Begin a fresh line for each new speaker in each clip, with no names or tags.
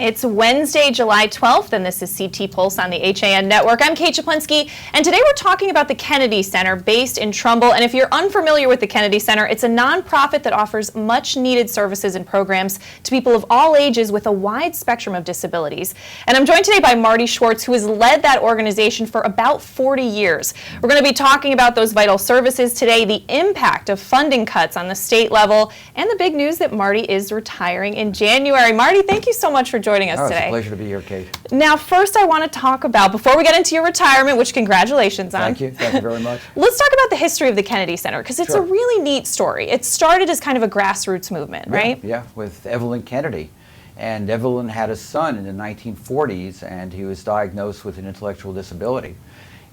It's Wednesday, July 12th, and this is CT Pulse on the HAN Network. I'm Kate Chaplinsky, and today we're talking about the Kennedy Center based in Trumbull. And if you're unfamiliar with the Kennedy Center, it's a nonprofit that offers much-needed services and programs to people of all ages with a wide spectrum of disabilities. And I'm joined today by Marty Schwartz, who has led that organization for about 40 years. We're going to be talking about those vital services today, the impact of funding cuts on the state level, and the big news that Marty is retiring in January. Marty, thank you so much for joining us today.
It's a pleasure to be here, Kate.
Now, first I want to talk about, before we get into your retirement, which congratulations on.
Thank you very much.
Let's talk about the history of the Kennedy Center, because it's a really neat story. It started as kind of a grassroots movement, right?
Yeah, with Evelyn Kennedy. And Evelyn had a son in the 1940s, and he was diagnosed with an intellectual disability.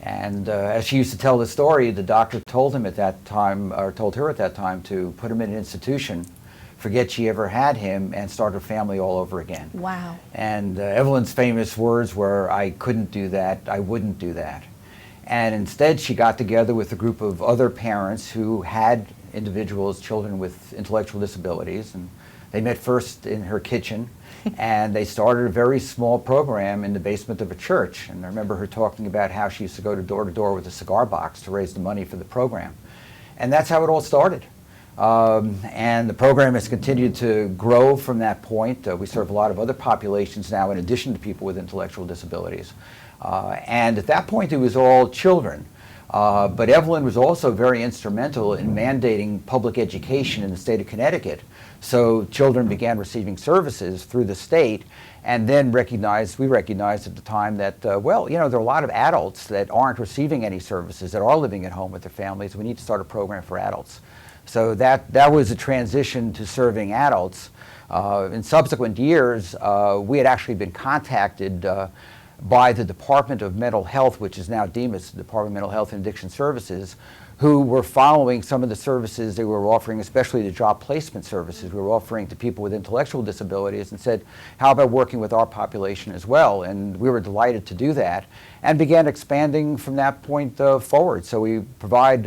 And as she used to tell the story, the doctor told him at that time, or told her at that time, to put him in an institution, forget she ever had him, and start her family all over again.
Wow.
And Evelyn's famous words were, "I couldn't do that, I wouldn't do that." And instead she got together with a group of other parents who had individuals, children with intellectual disabilities, and they met first in her kitchen, and they started a very small program in the basement of a church. And I remember her talking about how she used to go to door with a cigar box to raise the money for the program. And that's how it all started. And the program has continued to grow from that point. We serve a lot of other populations now in addition to people with intellectual disabilities. And at that point it was all children. But Evelyn was also very instrumental in mandating public education in the state of Connecticut. So children began receiving services through the state, and then we recognized at the time that, well, you know, there are a lot of adults that aren't receiving any services, that are living at home with their families. We need to start a program for adults. So that was a transition to serving adults. In subsequent years, we had actually been contacted by the Department of Mental Health, which is now DEMAS, the Department of Mental Health and Addiction Services, who were following some of the services they were offering, especially the job placement services we were offering to people with intellectual disabilities, and said, how about working with our population as well? And we were delighted to do that, and began expanding from that point forward. So we provide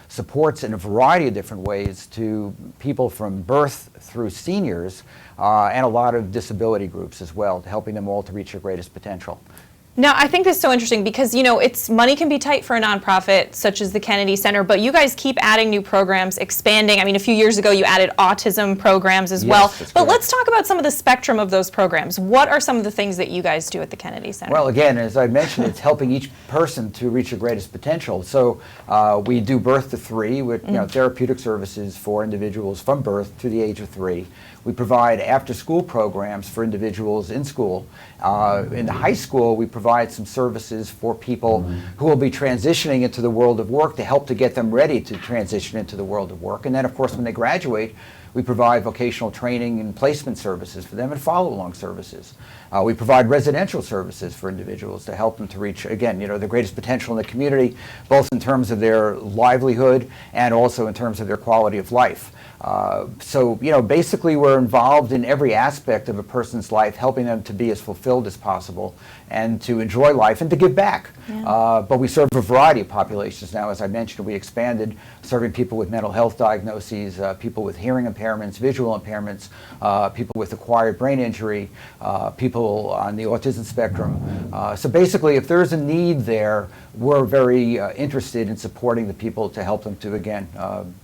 supports in a variety of different ways to people from birth through seniors, and a lot of disability groups as well, helping them all to reach their greatest potential.
Now, I think this is so interesting because, you know, money can be tight for a nonprofit such as the Kennedy Center, but you guys keep adding new programs, expanding. I mean, a few years ago you added autism programs as well. But let's talk about some of the spectrum of those programs. What are some of the things that you guys do at the Kennedy Center?
Well, again, as I mentioned, it's helping each person to reach their greatest potential. So we do birth to 3 with therapeutic services for individuals from birth to the age of 3. We provide after-school programs for individuals in school. In the high school, we provide some services for people who will be transitioning into the world of work to help to get them ready to transition into the world of work. And then, of course, when they graduate, we provide vocational training and placement services for them and follow-along services. We provide residential services for individuals to help them to reach, again, their greatest potential in the community, both in terms of their livelihood and also in terms of their quality of life. So, basically we're involved in every aspect of a person's life, helping them to be as fulfilled as possible and to enjoy life and to give back. But we serve a variety of populations now. As I mentioned, we expanded, serving people with mental health diagnoses, people with hearing impairments, visual impairments, people with acquired brain injury, people on the autism spectrum. So basically, if there's a need there, we're very interested in supporting the people to help them to, again,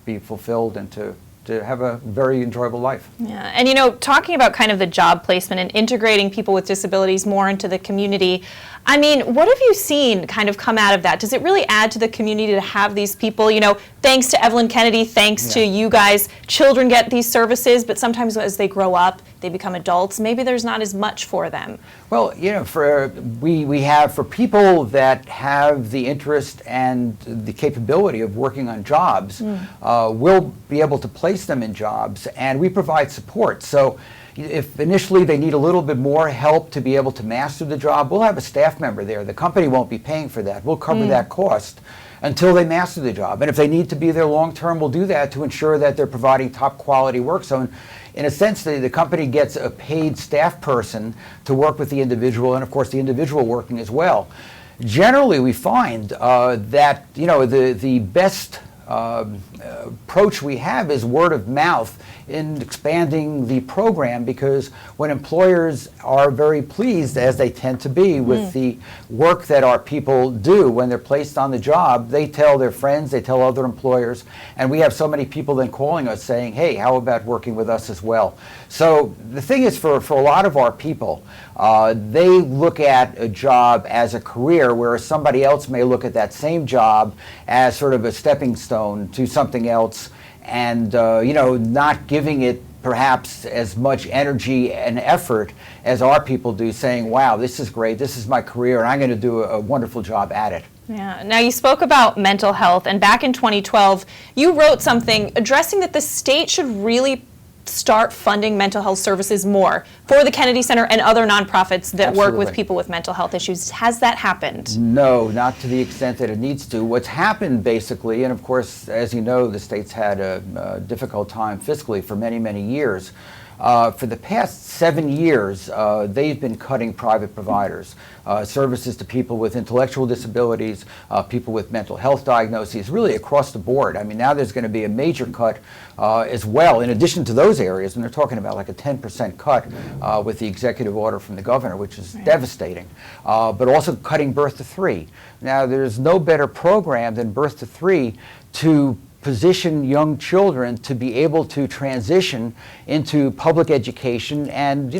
be fulfilled and to have a very enjoyable life.
Yeah, and talking about kind of the job placement and integrating people with disabilities more into the community, I mean, what have you seen kind of come out of that? Does it really add to the community to have these people, thanks to Evelyn Kennedy, thanks to you guys, children get these services, but sometimes as they grow up, they become adults, maybe there's not as much for them.
Well, we have, for people that have the interest and the capability of working on jobs, we'll be able to place them in jobs, and we provide support. So if initially they need a little bit more help to be able to master the job, we'll have a staff member there. The company won't be paying for that. We'll cover that cost until they master the job. And if they need to be there long term, we'll do that to ensure that they're providing top quality work. So in a sense, the company gets a paid staff person to work with the individual, and of course the individual working as well. Generally, we find that the best approach we have is word of mouth in expanding the program, because when employers are very pleased, as they tend to be, with the work that our people do when they're placed on the job, they tell their friends, they tell other employers, and we have so many people then calling us saying, hey, how about working with us as well? So the thing is, for a lot of our people, they look at a job as a career, whereas somebody else may look at that same job as sort of a stepping stone to something else, and not giving it perhaps as much energy and effort as our people do, saying, wow, this is great, this is my career, and I'm going to do a wonderful job at it.
Yeah. Now, you spoke about mental health, and back in 2012, you wrote something addressing that the state should really start funding mental health services more for the Kennedy Center and other nonprofits that work with people with mental health issues. Has that happened?
No, not to the extent that it needs to. What's happened basically, and of course, as you know, the state's had a difficult time fiscally for many, many years. For the past 7 years, they've been cutting private providers, services to people with intellectual disabilities, people with mental health diagnoses, really across the board. I mean, now there's going to be a major cut as well, in addition to those areas, and they're talking about like a 10% cut with the executive order from the governor, which is devastating, but also cutting birth to 3. Now, there's no better program than birth to 3 to position young children to be able to transition into public education and,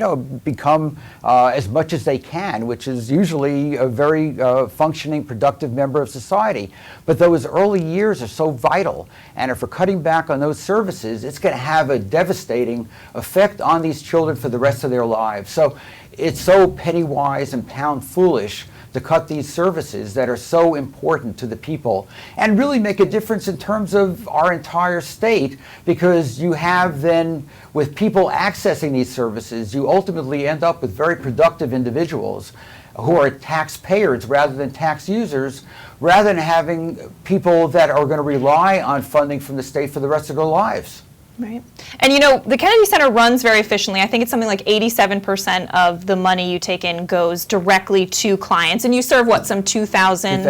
become as much as they can, which is usually a very functioning, productive member of society. But those early years are so vital, and if we're cutting back on those services, it's going to have a devastating effect on these children for the rest of their lives. So it's so penny-wise and pound-foolish to cut these services that are so important to the people and really make a difference in terms of our entire state, because you have then, with people accessing these services, you ultimately end up with very productive individuals who are taxpayers rather than tax users, rather than having people that are going to rely on funding from the state for the rest of their lives.
Right. And the Kennedy Center runs very efficiently. I think it's something like 87% of the money you take in goes directly to clients. And you serve, some 2,000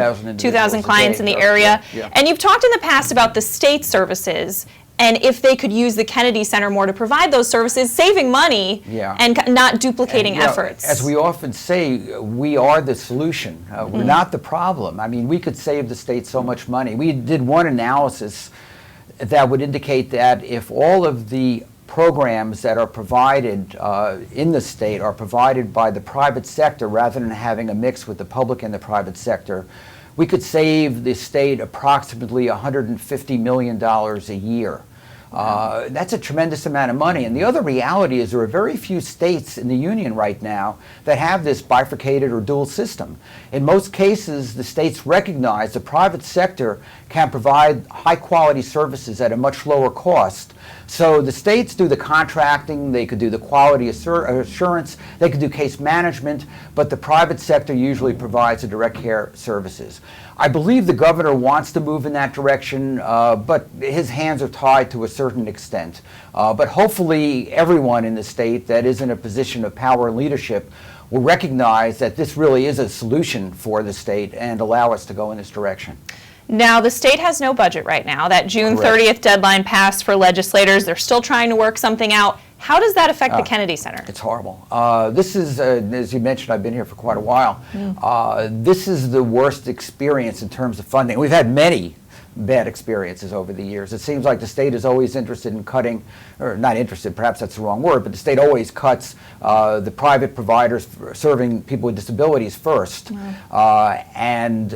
clients in the area.
Yeah.
And you've talked in the past about the state services, and if they could use the Kennedy Center more to provide those services, saving money and not duplicating efforts.
As we often say, we are the solution. We're not the problem. I mean, we could save the state so much money. We did one analysis that would indicate that if all of the programs that are provided in the state are provided by the private sector rather than having a mix with the public and the private sector, we could save the state approximately $150 million a year. That's a tremendous amount of money. And the other reality is there are very few states in the union right now that have this bifurcated or dual system. In most cases, the states recognize the private sector can provide high-quality services at a much lower cost. So the states do the contracting, they could do the quality assurance, they could do case management, but the private sector usually provides the direct care services. I believe the governor wants to move in that direction, but his hands are tied to a certain extent. But hopefully everyone in the state that is in a position of power and leadership will recognize that this really is a solution for the state and allow us to go in this direction.
Now, the state has no budget right now. That June 30th deadline passed for legislators. They're still trying to work something out. How does that affect the Kennedy Center?
It's horrible. This is, as you mentioned, I've been here for quite a while. This is the worst experience in terms of funding. We've had many bad experiences over the years. It seems like the state is always interested in cutting, or not interested, perhaps that's the wrong word, but the state always cuts the private providers serving people with disabilities first. And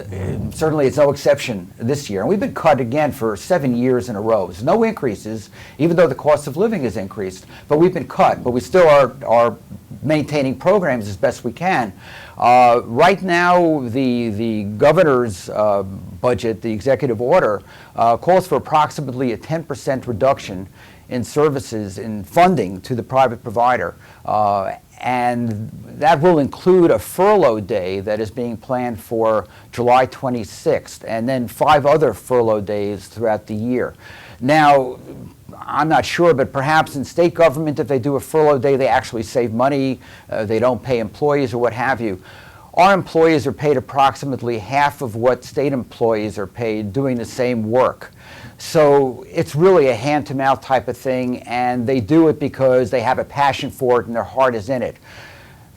certainly it's no exception this year. And we've been cut again for 7 years in a row. There's no increases, even though the cost of living has increased, but we've been cut. But we still are maintaining programs as best we can. Right now, the governor's budget, the executive order, calls for approximately a 10% reduction in services, in funding to the private provider. And that will include a furlough day that is being planned for July 26th, and then 5 other furlough days throughout the year. Now, I'm not sure, but perhaps in state government, if they do a furlough day, they actually save money. They don't pay employees or what have you. Our employees are paid approximately half of what state employees are paid doing the same work. So it's really a hand-to-mouth type of thing, and they do it because they have a passion for it and their heart is in it.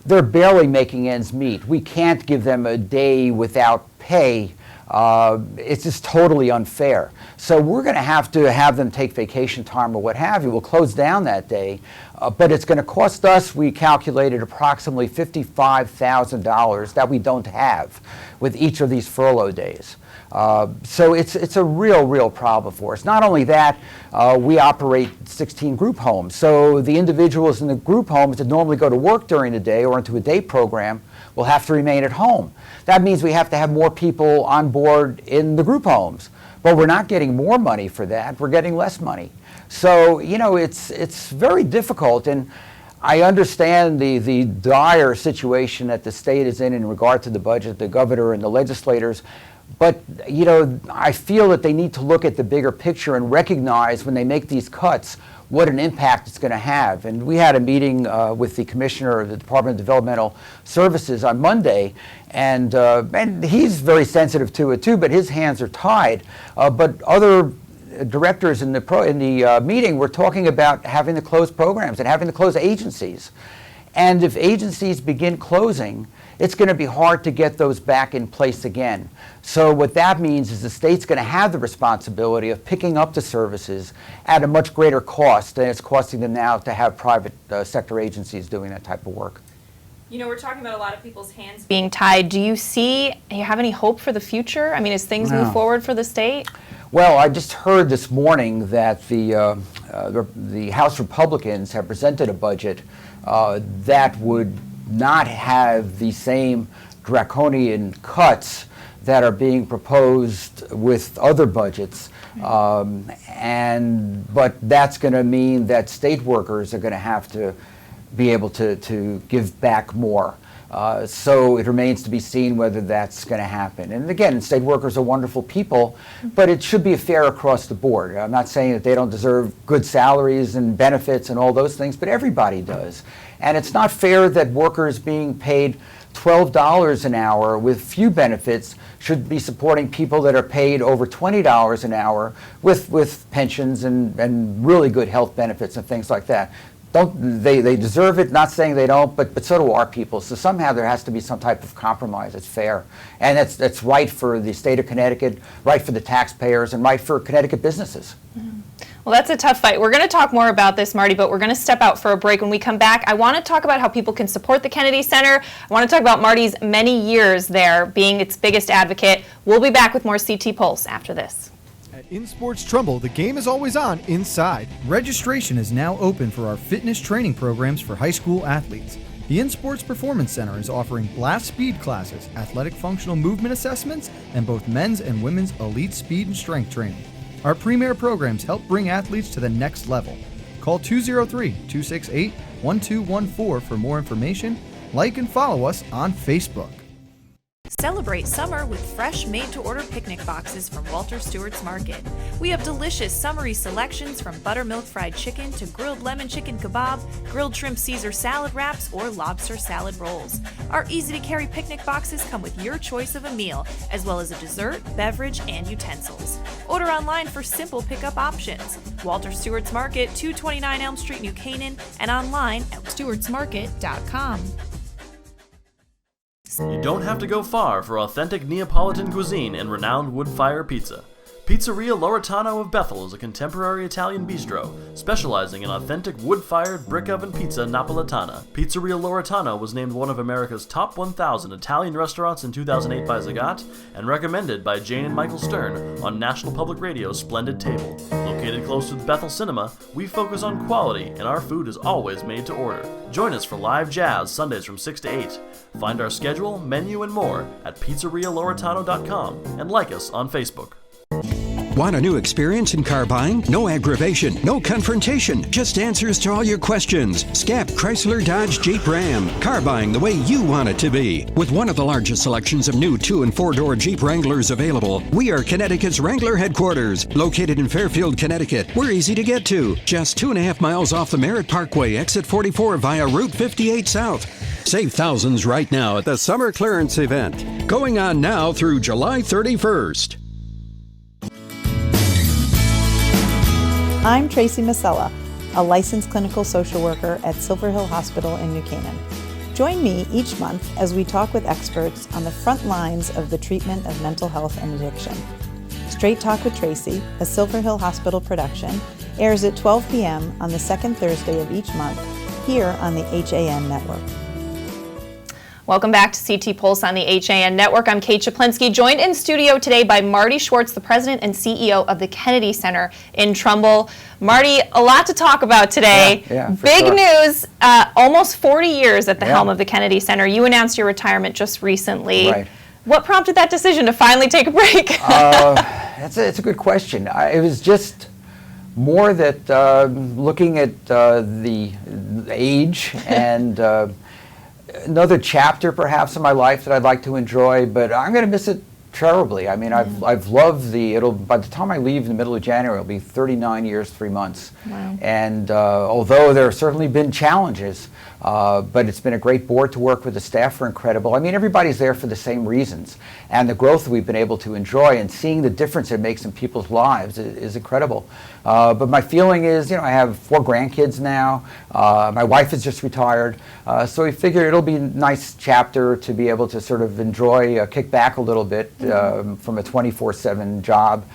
They're barely making ends meet. We can't give them a day without pay. It's just totally unfair. So we're going to have them take vacation time or what have you. We'll close down that day, but it's going to cost us, we calculated, approximately $55,000 that we don't have with each of these furlough days. So it's a real problem for us. Not only that, we operate 16 group homes. So the individuals in the group homes that normally go to work during the day or into a day program will have to remain at home. That means we have to have more people on board in the group homes. But we're not getting more money for that. We're getting less money. So, it's very difficult. And I understand the dire situation that the state is in regard to the budget, the governor and the legislators. But, I feel that they need to look at the bigger picture and recognize when they make these cuts what an impact it's going to have. And we had a meeting with the commissioner of the Department of Developmental Services on Monday, and he's very sensitive to it too, but his hands are tied. But other directors in the meeting were talking about having to close programs and having to close agencies. And if agencies begin closing, it's going to be hard to get those back in place again. So what that means is the state's going to have the responsibility of picking up the services at a much greater cost than it's costing them now to have private sector agencies doing that type of work.
We're talking about a lot of people's hands being tied. Do you have any hope for the future? I mean, as things move forward for the state?
Well, I just heard this morning that the House Republicans have presented a budget that would not have the same draconian cuts that are being proposed with other budgets. But that's going to mean that state workers are going to have to be able to give back more. So it remains to be seen whether that's going to happen. And again, state workers are wonderful people, but it should be fair across the board. I'm not saying that they don't deserve good salaries and benefits and all those things, but everybody does. And it's not fair that workers being paid $12 an hour with few benefits should be supporting people that are paid over $20 an hour with pensions and really good health benefits and things like that. They deserve it, not saying they don't, but so do our people. So somehow there has to be some type of compromise that's fair. And that's right for the state of Connecticut, right for the taxpayers, and right for Connecticut businesses.
Mm-hmm. Well, that's a tough fight. We're going to talk more about this, Marty, but we're going to step out for a break. When we come back, I want to talk about how people can support the Kennedy Center. I want to talk about Marty's many years there being its biggest advocate. We'll be back with more CT Pulse after this.
At InSports Trumbull, the game is always on inside. Registration is now open for our fitness training programs for high school athletes. The InSports Performance Center is offering blast speed classes, athletic functional movement assessments, and both men's and women's elite speed and strength training. Our premier programs help bring athletes to the next level. Call 203-268-1214 for more information. Like and follow us on Facebook.
Celebrate summer with fresh made-to-order picnic boxes from Walter Stewart's Market. We have delicious summery selections from buttermilk fried chicken to grilled lemon chicken kebab, grilled shrimp Caesar salad wraps, or lobster salad rolls. Our easy-to-carry picnic boxes come with your choice of a meal, as well as a dessert, beverage, and utensils. Order online for simple pickup options. Walter Stewart's Market, 229 Elm Street, New Canaan, and online at stewartsmarket.com.
You don't have to go far for authentic Neapolitan cuisine and renowned wood-fire pizza. Pizzeria Loretano of Bethel is a contemporary Italian bistro, specializing in authentic wood-fired brick-oven pizza Napolitana. Pizzeria Loretano was named one of America's top 1,000 Italian restaurants in 2008 by Zagat, and recommended by Jane and Michael Stern on National Public Radio's Splendid Table. Located close to the Bethel Cinema, we focus on quality, and our food is always made to order. Join us for live jazz Sundays from 6 to 8. Find our schedule, menu, and more at pizzerialoretano.com, and like us on Facebook.
Want a new experience in car buying? No aggravation, no confrontation, just answers to all your questions. Scap Chrysler Dodge Jeep Ram. Car buying the way you want it to be. With one of the largest selections of new 2- and 4-door Jeep Wranglers available, we are Connecticut's Wrangler headquarters. Located in Fairfield, Connecticut, we're easy to get to. Just 2.5 miles off the Merritt Parkway, exit 44 via Route 58 South. Save thousands right now at the Summer Clearance event. Going on now through July 31st.
I'm Tracy Masella, a licensed clinical social worker at Silver Hill Hospital in New Canaan. Join me each month as we talk with experts on the front lines of the treatment of mental health and addiction. Straight Talk with Tracy, a Silver Hill Hospital production, airs at 12 p.m. on the second Thursday of each month here on the HAN Network.
Welcome back to CT Pulse on the HAN Network. I'm Kate Czaplinski, joined in studio today by Marty Schwartz, the president and CEO of the Kennedy Center in Trumbull. Marty, a lot to talk about today. Big news, almost 40 years at the helm of the Kennedy Center. You announced your retirement just recently.
Right.
What prompted that decision to finally take a break?
It's a good question. It was just more that looking at the age and another chapter perhaps in my life that I'd like to enjoy, but I'm going to miss it terribly. I mean, I've loved by the time I leave in the middle of January, it'll be 39 years, 3 months.
Wow.
And although there have certainly been challenges, but it's been a great board to work with. The staff are incredible. I mean, everybody's there for the same reasons. And the growth that we've been able to enjoy and seeing the difference it makes in people's lives is incredible. But my feeling is, I have 4 grandkids now. My wife is just retired. So we figured it'll be a nice chapter to be able to sort of enjoy, kick back a little bit from a 24/7 job,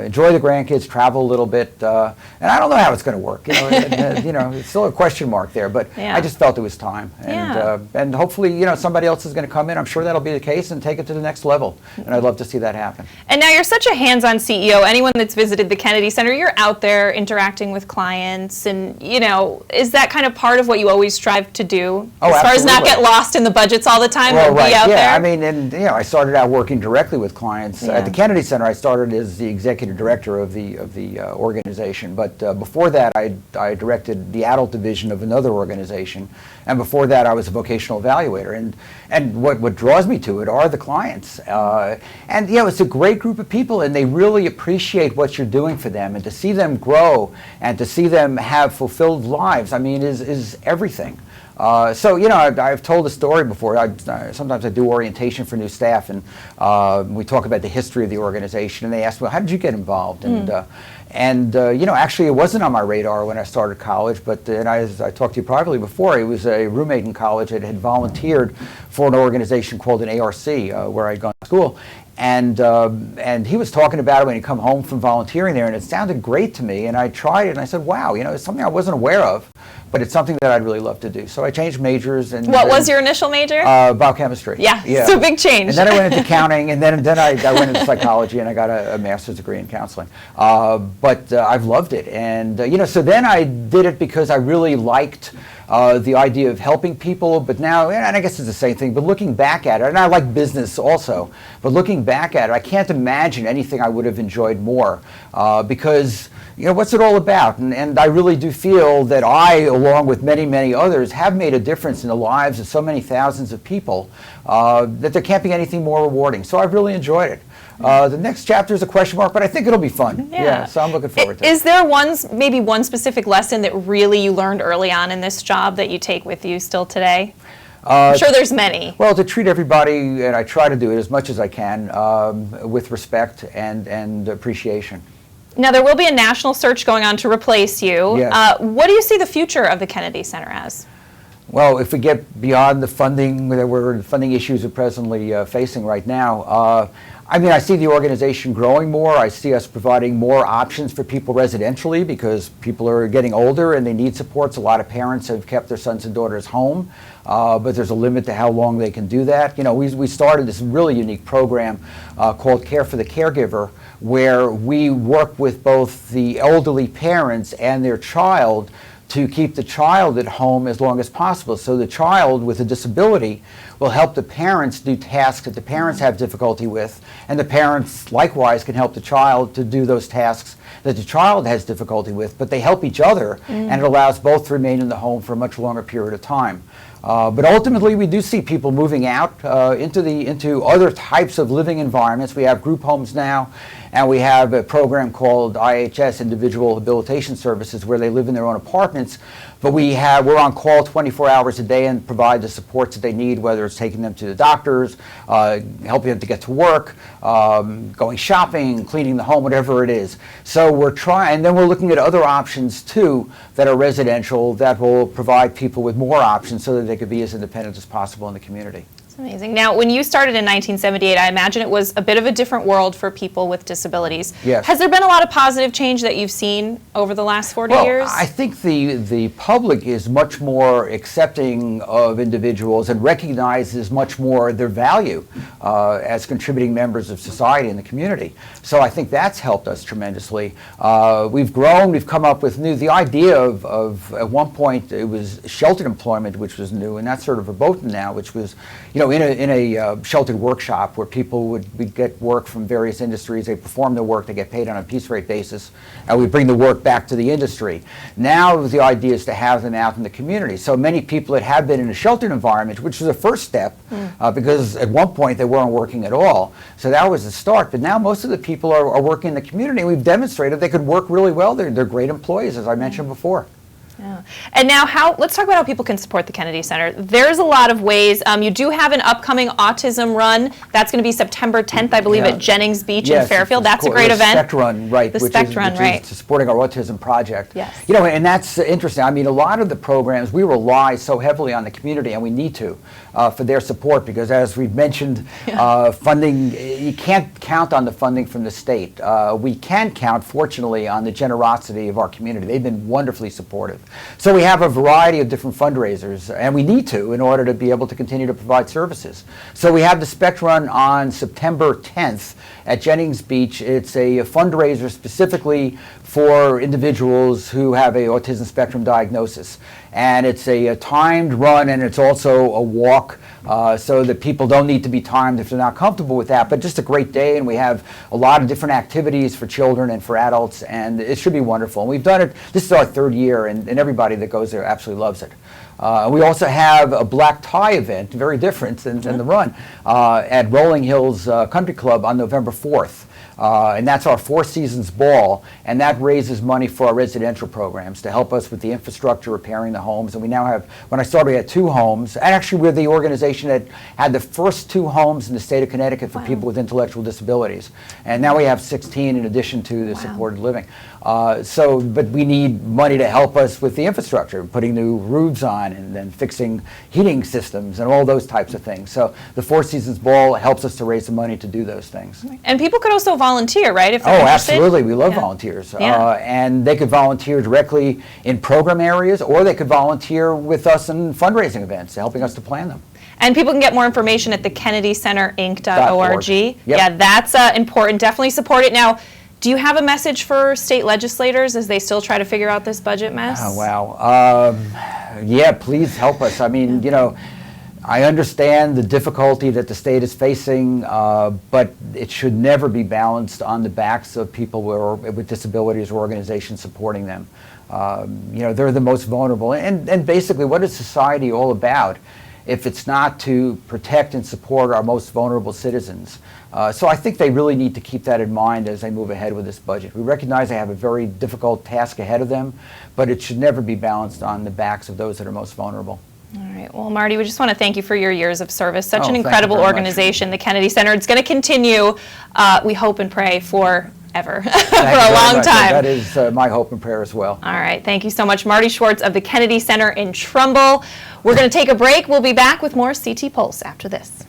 enjoy the grandkids, travel a little bit. And I don't know how it's going to work. It's still a question mark there, but I just felt it was time. And hopefully, somebody else is going to come in. I'm sure that'll be the case and take it to the next level. And I'd love to see that happen.
And now you're such a hands-on CEO. Anyone that's visited the Kennedy Center, you're out there interacting with clients. And, is that kind of part of what you always strive to do?
Oh,
as far as not
absolutely.
get lost in the budgets all the time,
Well,
but be out there?
I mean, and I started out working directly with clients. At the Kennedy Center, I started as the executive director of the organization. But before that, I directed the adult division of another organization. And before that, I was a vocational evaluator. And what draws me to it are the clients. And it's a great group of people, and they really appreciate what you're doing for them. And to see them grow and to see them have fulfilled lives, I mean, is everything. I've told a story before. Sometimes I do orientation for new staff, and we talk about the history of the organization. And they ask, well, how did you get involved? Actually, it wasn't on my radar when I started college. But as I talked to you privately before, it was a roommate in college that had volunteered for an organization called an ARC, where I'd gone to school. And he was talking about it when he'd come home from volunteering there, and it sounded great to me. And I tried it, and I said, wow, it's something I wasn't aware of, but it's something that I'd really love to do. So I changed majors. And
what was your initial major?
Biochemistry.
Yeah, so big change.
And then I went into accounting, and then I went into psychology, and I got a master's degree in counseling. But I've loved it. And, so then I did it because I really liked the idea of helping people, but now, and I guess it's the same thing, but looking back at it, and I like business also, but looking back at it, I can't imagine anything I would have enjoyed more because, what's it all about? And I really do feel that I, along with many, many others, have made a difference in the lives of so many thousands of people that there can't be anything more rewarding. So I've really enjoyed it. The next chapter is a question mark, but I think it'll be fun. Yeah, so I'm looking forward to it.
Is there maybe one specific lesson that really you learned early on in this job that you take with you still today? I'm sure there's many.
Well, to treat everybody, and I try to do it as much as I can, with respect and appreciation.
Now, there will be a national search going on to replace you.
Yes.
What do you see the future of the Kennedy Center as?
Well, if we get beyond the funding issues we're presently facing right now, I see the organization growing more. I see us providing more options for people residentially because people are getting older and they need supports. A lot of parents have kept their sons and daughters home, but there's a limit to how long they can do that. We started this really unique program called Care for the Caregiver, where we work with both the elderly parents and their child to keep the child at home as long as possible. So the child with a disability will help the parents do tasks that the parents have difficulty with, and the parents likewise can help the child to do those tasks that the child has difficulty with, but they help each other, and it allows both to remain in the home for a much longer period of time. But ultimately, we do see people moving out into other types of living environments. We have group homes now, And we have a program called IHS, Individual Habilitation Services, where they live in their own apartments. But we're on call 24 hours a day and provide the supports that they need, whether it's taking them to the doctors, helping them to get to work, going shopping, cleaning the home, whatever it is. So we're trying, and then we're looking at other options too that are residential that will provide people with more options so that they could be as independent as possible in the community.
Amazing. Now, when you started in 1978, I imagine it was a bit of a different world for people with disabilities.
Yes.
Has there been a lot of positive change that you've seen over the last 40 years?
I think the public is much more accepting of individuals and recognizes much more their value as contributing members of society and the community. So I think that's helped us tremendously. We've grown, we've come up with the idea of at one point it was sheltered employment, which was new, and that's sort of verboten now, which was, in a sheltered workshop where people would get work from various industries. They perform their work, they get paid on a piece rate basis, and we bring the work back to the industry. Now the idea is to have them out in the community. So many people that have been in a sheltered environment, which was a first step, because at one point they weren't working at all. So that was the start. But now most of the people are working in the community, and we've demonstrated they could work really well. They're great employees, as I mentioned before.
Yeah. And now let's talk about how people can support the Kennedy Center. There's a lot of ways. You do have an upcoming autism run. That's going to be September 10th, I believe, at Jennings Beach in Fairfield. That's a great event.
The SPECT Run, right.
The SPECT Run, right.
Is supporting our autism project.
Yes.
And that's interesting. I mean, a lot of the programs, we rely so heavily on the community, and we need to, for their support, because as we've mentioned, funding, you can't count on the funding from the state. We can count, fortunately, on the generosity of our community. They've been wonderfully supportive. So we have a variety of different fundraisers, and we need to in order to be able to continue to provide services. So we have the SPECT Run on September 10th at Jennings Beach. It's a fundraiser specifically for individuals who have a autism spectrum diagnosis. And it's a timed run, and it's also a walk, so that people don't need to be timed if they're not comfortable with that. But just a great day, and we have a lot of different activities for children and for adults, and it should be wonderful. And we've done it, this is our third year, and everybody that goes there absolutely loves it. We also have a black tie event, very different than the run, at Rolling Hills Country Club on November 4th. And that's our Four Seasons Ball, and that raises money for our residential programs to help us with the infrastructure, repairing the homes. And we now have, when I started, we had 2 homes. And actually, we're the organization that had the first 2 homes in the state of Connecticut for people with intellectual disabilities. And now we have 16 in addition to the supported living. But we need money to help us with the infrastructure, putting new roofs on and then fixing heating systems and all those types of things. So the Four Seasons Ball helps us to raise the money to do those things.
And people could also volunteer, right? If they're interested?
Absolutely. We love volunteers. And they could volunteer directly in program areas, or they could volunteer with us in fundraising events, helping us to plan them.
And people can get more information at the KennedyCenterInc.org.
Yep.
Yeah, that's important. Definitely support it. Now, do you have a message for state legislators as they still try to figure out this budget mess?
Oh, wow. Yeah, please help us. I mean, I understand the difficulty that the state is facing, but it should never be balanced on the backs of people with disabilities or organizations supporting them. They're the most vulnerable. And basically, what is society all about if it's not to protect and support our most vulnerable citizens? So I think they really need to keep that in mind as they move ahead with this budget. We recognize they have a very difficult task ahead of them, but it should never be balanced on the backs of those that are most vulnerable.
All right. Well, Marty, we just want to thank you for your years of service. Such an
thank you
incredible
very
organization, the Kennedy Center. It's going to continue, we hope and pray, forever, for
Thank
a
you very
long
much.
time.
That is my hope and prayer as well.
All right. Thank you so much, Marty Schwartz of the Kennedy Center in Trumbull. We're going to take a break. We'll be back with more CT Pulse after this.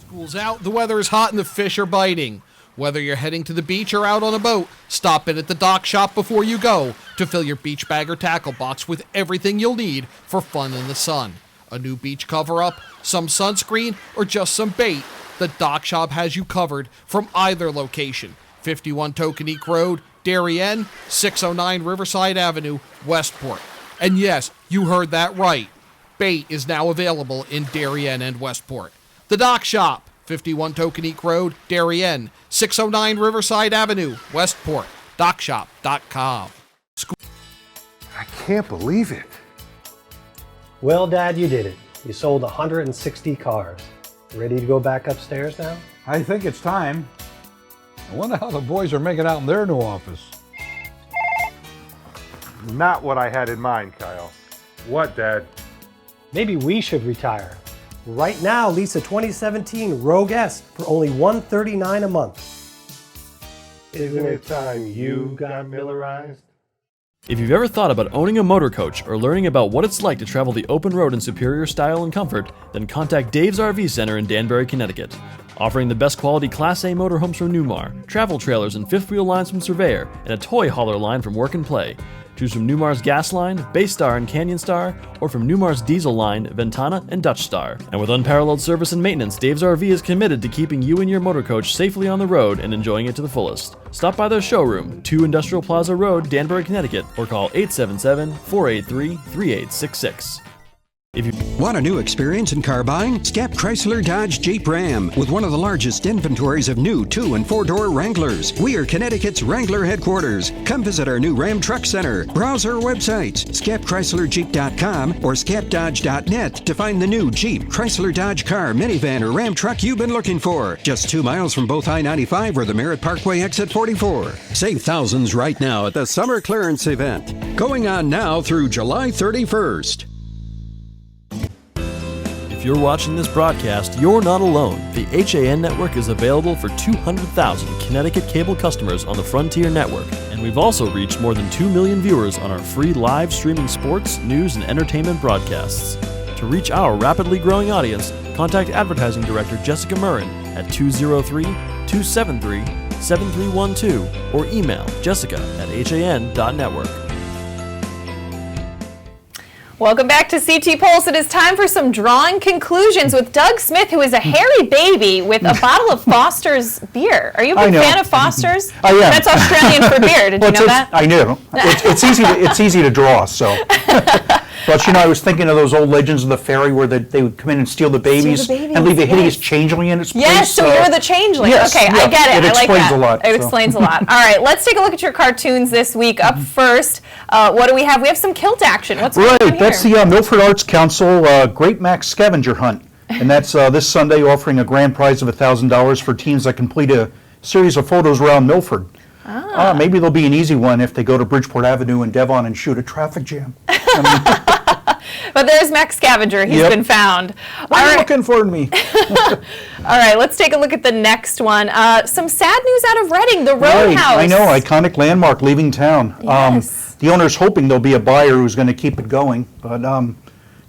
School's out, the weather is hot, and the fish are biting. Whether you're heading to the beach or out on a boat, stop in at the dock shop before you go to fill your beach bag or tackle box with everything you'll need for fun in the sun. A new beach cover-up, some sunscreen, or just some bait, the dock shop has you covered from either location. 51 Tokenique Road, Darien, 609 Riverside Avenue, Westport. And yes, you heard that right. Bait is now available in Darien and Westport. The Dock Shop, 51 Tokenique Road, Darien, 609 Riverside Avenue, Westport. DockShop.com.
I can't believe it.
Well, Dad, you did it. You sold 160 cars. Ready to go back upstairs now?
I think it's time. I wonder how the boys are making out in their new office.
Not what I had in mind, Kyle. What, Dad?
Maybe we should retire. Right now, lease a 2017 Rogue S for only $139 a month.
Isn't it time you got Millerized?
If you've ever thought about owning a motor coach or learning about what it's like to travel the open road in superior style and comfort, then contact Dave's RV Center in Danbury, Connecticut. Offering the best quality Class A motorhomes from Newmar, travel trailers and fifth wheel lines from Surveyor, and a toy hauler line from Work and Play. Choose from Newmar's Gas Line, Baystar and Canyon Star, or from Newmar's Diesel Line, Ventana and Dutch Star. And with unparalleled service and maintenance, Dave's RV is committed to keeping you and your motor coach safely on the road and enjoying it to the fullest. Stop by their showroom, 2 Industrial Plaza Road, Danbury, Connecticut, or call 877-483-3866. If you
Want a new experience in car buying? Scap Chrysler Dodge Jeep Ram with one of the largest inventories of new 2- and 4-door Wranglers. We are Connecticut's Wrangler headquarters. Come visit our new Ram Truck Center. Browse our websites, scapchryslerjeep.com or scapdodge.net to find the new Jeep, Chrysler Dodge car, minivan, or Ram truck you've been looking for. Just 2 miles from both I-95 or the Merritt Parkway exit 44. Save thousands right now at the Summer Clearance Event. Going on now through July 31st.
If you're watching this broadcast, you're not alone. The HAN network is available for 200,000 Connecticut cable customers on the Frontier network, and we've also reached more than 2 million viewers on our free live streaming sports, news, and entertainment broadcasts. To reach our rapidly growing audience, contact Advertising Director Jessica Murrin at 203-273-7312 or email jessica@han.network.
Welcome back to CT Pulse. It is time for some drawing conclusions with Doug Smith, who is a hairy baby with a bottle of Foster's beer. Are you a big fan of Foster's?
I am.
That's Australian for beer. Did you know that?
I knew. It's easy to draw, so. But I was thinking of those old legends of the fairy where they would come in and steal the babies, and leave a hideous changeling in its place.
Yes, so you're the changeling.
Yes,
okay,
yeah,
I get it.
It
I like
explains
that.
a lot.
It explains a lot. All right, let's take a look at your cartoons this week. Up first, what do we have? We have some kilt action. What's going on here?
That's the Milford Arts Council Great Max Scavenger Hunt. And that's this Sunday, offering a grand prize of $1,000 for teams that complete a series of photos around Milford. Maybe there'll be an easy one if they go to Bridgeport Avenue in Devon and shoot a traffic jam.
But there's Max Scavenger. He's been found.
Why are you looking for me?
All right, let's take a look at the next one. Some sad news out of Reading, the Roadhouse.
I know, iconic landmark leaving town.
Yes.
The owner's hoping there'll be a buyer who's going to keep it going. But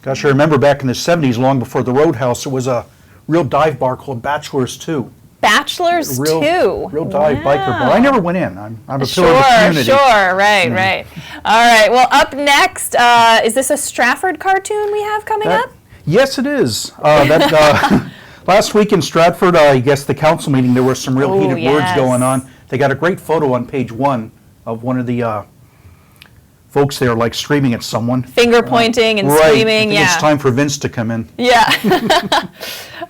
gosh, I remember back in the 70s, long before the Roadhouse, there was a real dive bar called Bachelor's 2.
Bachelor's 2.
Real dive biker bar. I never went in. I'm a pillar of the community.
Sure, right. All right, well, up next, is this a Stratford cartoon we have coming up?
Yes, it is. Last week in Stratford, I guess the council meeting, there were some real heated words going on. They got a great photo on page 1 of one of the folks there, like screaming at someone.
Finger pointing and screaming,
I think it's time for Vince to come in.
Yeah.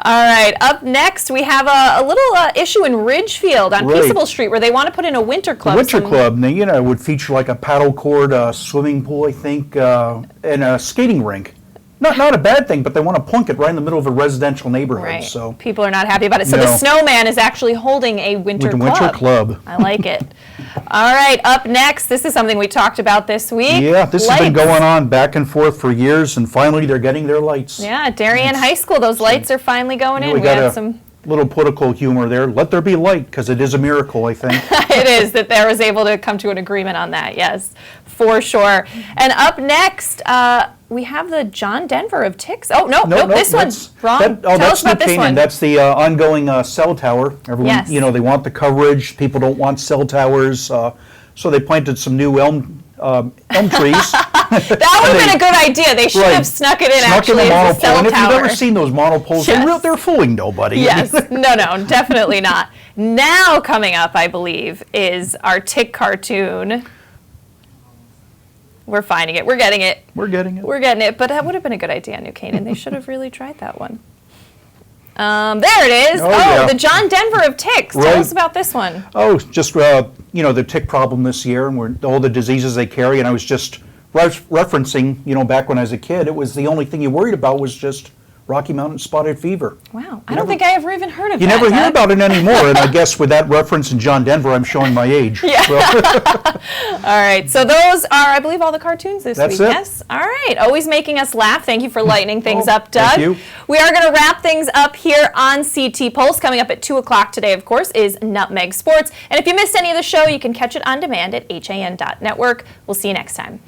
All right, up next we have a little issue in Ridgefield on Peaceable Street where they want to put in a winter club.
The winter club, it would feature like a paddle court, a swimming pool, I think, and a skating rink. Not a bad thing, but they want to plunk it right in the middle of a residential neighborhood.
Right.
So
people are not happy about it. So the Snowman is actually holding a winter club. I like it. All right, up next, this is something we talked about this week.
Yeah, this has been going on back and forth for years, and finally they're getting their lights.
Yeah, Darien High School, those lights are finally going in.
We got a little political humor there. Let there be light, because it is a miracle, I think.
It is that there was able to come to an agreement on that, yes, for sure. And up next, we have the John Denver of Ticks. Oh, no, this one's wrong. Tell us about this one.
That's the ongoing cell tower. Everyone, they want the coverage. People don't want cell towers, so they planted some new elm trees.
That would have been a good idea. They should have snuck it in actually as a cell tower.
And if you've ever seen those monopoles, they're fooling nobody.
Yes, no, definitely not. Now coming up, I believe, is our Tick cartoon. We're finding it. We're getting it.
We're getting
it. But that would have been a good idea, New Canaan. They should have really tried that one. There it is. The John Denver of Ticks. Tell us about this one.
Oh, just, the tick problem this year and all the diseases they carry. And I was just referencing, back when I was a kid, it was the only thing you worried about was just Rocky Mountain spotted fever.
Wow, I don't think I ever even heard of
You
that.
never hear about it anymore, and I guess with that reference in John Denver, I'm showing my age.
Yeah. All right, so those are, I believe, all the cartoons this
That's
week.
it.
Yes. All right, always making us laugh. Thank you for lightening things up, Doug.
thank you.
We are going to wrap things up here on CT Pulse. Coming up at 2 o'clock today, of course, is Nutmeg Sports. And if you missed any of the show, you can catch it on demand at han.network. We'll see you next time.